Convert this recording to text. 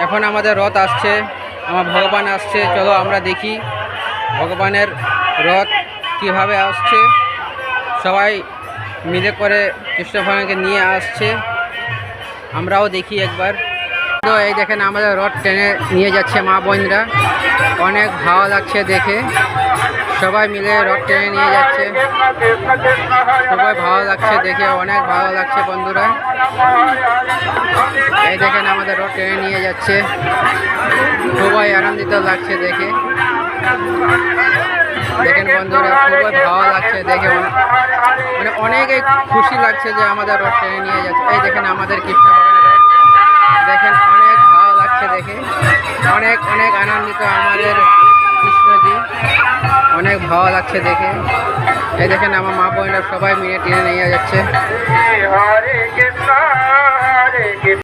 এখন আমাদের রথ আসছে, আমার ভগবান আসছে। চলো আমরা দেখি ভগবানের রথ কিভাবে আসছে। সবাই মিলে করে কৃষ্ণ ভগবানকে নিয়ে আসছে, আমরাও দেখি একবার। তো এই দেখেন আমাদের রথ টেনে নিয়ে যাচ্ছে মা বোনরা, অনেক ভালো লাগছে দেখে। সবাই মিলে রথ টেনে নিয়ে যাচ্ছে, খুবই ভালো লাগছে দেখে, অনেক ভালো লাগছে বন্ধুরা। এই দেখেন আমাদের রথ টেনে নিয়ে যাচ্ছে, খুবই আনন্দিত লাগছে দেখে। দেখেন বন্ধুরা, খুবই ভালো লাগছে দেখে, মানে অনেকই খুশি লাগছে যে আমাদের রথ টেনে নিয়ে যাচ্ছে। এই দেখেন আমাদের কৃষ্ণ ভগবানের রথ, দেখেন অনেক ভালো লাগছে দেখে, অনেক অনেক আনন্দিত আমাদের কৃষ্ণজি, অনেক ভালো লাগছে দেখে। এই দেখেন আমার মা বোনেরা সবাই মিলে টেনে নিয়ে যাচ্ছে।